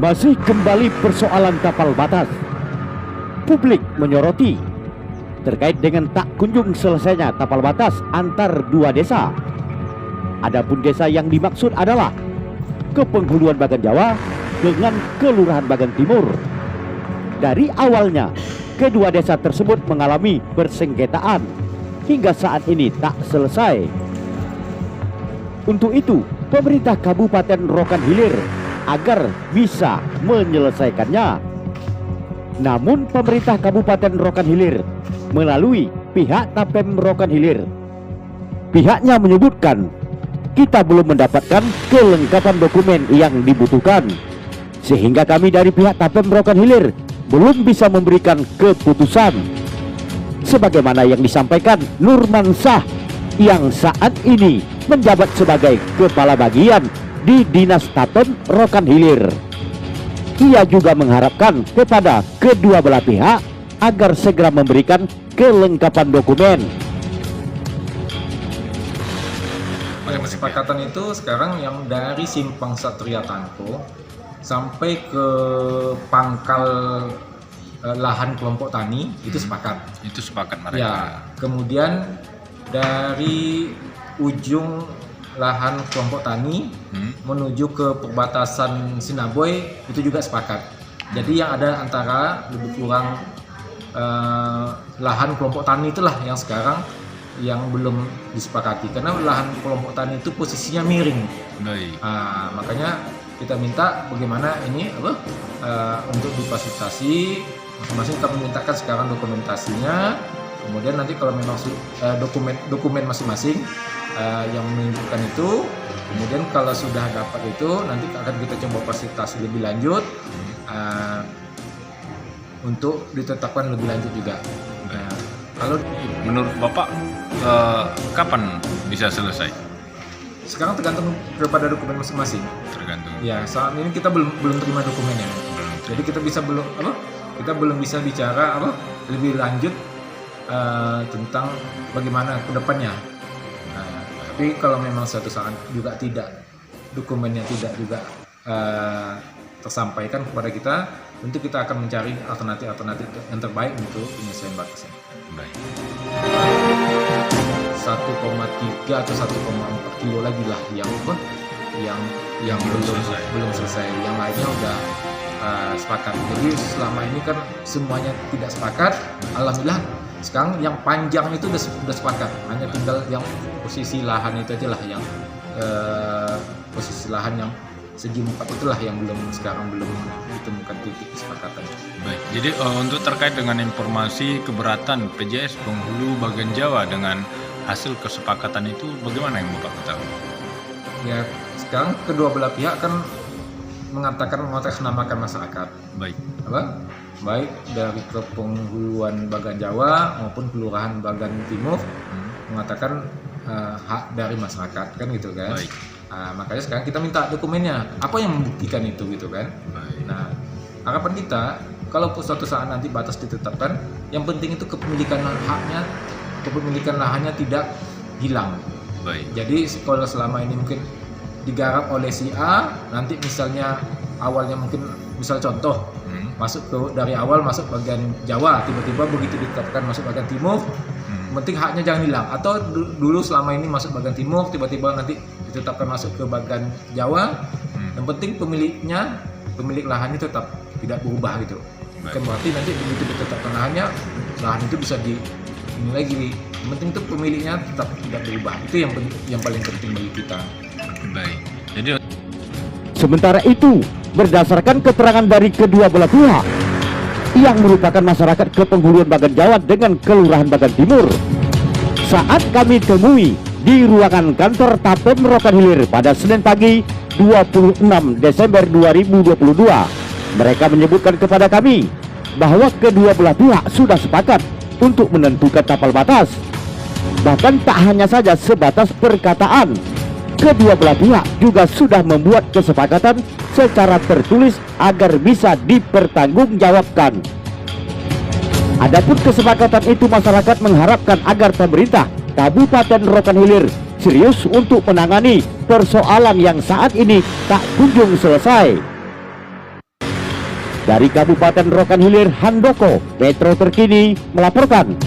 Masih kembali persoalan tapal batas. Publik menyoroti terkait dengan tak kunjung selesainya tapal batas antar dua desa. Adapun desa yang dimaksud adalah Kepenghuluan Bagan Jawa dengan Kelurahan Bagan Timur. Dari awalnya, kedua desa tersebut mengalami persengketaan hingga saat ini tak selesai. Untuk itu, pemerintah Kabupaten Rokan Hilir agar bisa menyelesaikannya. Namun pemerintah Kabupaten Rokan Hilir melalui pihak Tapem Rokan Hilir, pihaknya menyebutkan kita belum mendapatkan kelengkapan dokumen yang dibutuhkan, sehingga kami dari pihak Tapem Rokan Hilir belum bisa memberikan keputusan. Sebagaimana yang disampaikan Nurman Shah yang saat ini menjabat sebagai kepala bagian di Dinas Tapem Rokan Hilir. Ia juga mengharapkan kepada kedua belah pihak agar segera memberikan kelengkapan dokumen. Kesepakatan itu sekarang yang dari Simpang Satria Tangko sampai ke pangkal lahan kelompok tani itu sepakat. Itu sepakat mereka. Ya, kemudian dari ujung lahan kelompok tani menuju ke perbatasan Sinaboy itu juga sepakat. Jadi yang ada antara lebih kurang lahan kelompok tani itulah yang sekarang yang belum disepakati, karena lahan kelompok tani itu posisinya miring. Makanya kita minta bagaimana ini untuk difasilitasi, masing-masing kita memintakan sekarang dokumentasinya. Kemudian nanti kalau memang dokumen masing-masing yang menunjukkan itu, kemudian kalau sudah dapat itu nanti akan kita coba fasilitasi lebih lanjut untuk ditetapkan lebih lanjut juga. Kalau menurut Bapak kapan bisa selesai? Sekarang tergantung kepada dokumen masing-masing. Tergantung. Ya, saat ini kita belum terima dokumennya. Jadi kita belum bisa bicara lebih lanjut tentang bagaimana ke depannya. Tapi kalau memang suatu saat juga dokumennya tidak juga tersampaikan kepada kita, tentu kita akan mencari alternatif yang terbaik untuk penyelesaian batas ini. Baik. 1,3 atau 1,4 kilo lagi lah yang belum selesai. Yang lainnya udah sepakat. Jadi selama ini kan semuanya tidak sepakat. Alhamdulillah sekarang yang panjang itu udah sepakat. Hanya tinggal yang posisi lahan itu aja lah yang posisi lahan yang segi 4 itulah yang sekarang belum ditemukan titik kesepakatan. Baik. Jadi untuk terkait dengan informasi keberatan PJS Penghulu Bagan Jawa dengan hasil kesepakatan itu, bagaimana yang Bapak ketahui? Ya, sekarang kedua belah pihak kan mengatasnamakan masyarakat. Baik. Baik dari Kepenghuluan Bagan Jawa maupun Kelurahan Bagan Timur mengatakan hak dari masyarakat, kan gitu kan. Baik. Makanya sekarang kita minta dokumennya, apa yang membuktikan itu gitu kan. Baik. Nah, harapan kita kalau suatu saat nanti batas ditetapkan, yang penting itu kepemilikan lahannya tidak hilang. Baik. Jadi kalau selama ini mungkin digarap oleh si A, nanti misalnya awalnya mungkin misal contoh dari awal masuk bagian Jawa, tiba-tiba begitu ditetapkan masuk bagian Timur, penting haknya jangan hilang. Atau dulu selama ini masuk bagian Timur, tiba-tiba nanti ditetapkan masuk ke bagian Jawa, yang penting pemilik lahannya tetap tidak berubah gitu. Bukan berarti nanti begitu ditetapkan lahan itu bisa ini lagi. Yang penting itu pemiliknya tetap tidak berubah. Itu yang paling penting bagi kita. Baik. Jadi Sementara itu, berdasarkan keterangan dari kedua belah pihak yang merupakan masyarakat Kepenghuluan Bagan Jawa dengan Kelurahan Bagan Timur, saat kami temui di ruangan kantor Tapem Rokan Hilir pada Senin pagi 26 Desember 2022, mereka menyebutkan kepada kami bahwa kedua belah pihak sudah sepakat untuk menentukan tapal batas. Bahkan tak hanya saja sebatas perkataan, kedua belah pihak juga sudah membuat kesepakatan secara tertulis agar bisa dipertanggungjawabkan. Adapun kesepakatan itu, masyarakat mengharapkan agar pemerintah Kabupaten Rokan Hilir serius untuk menangani persoalan yang saat ini tak kunjung selesai. Dari Kabupaten Rokan Hilir, Handoko, Metro Terkini melaporkan.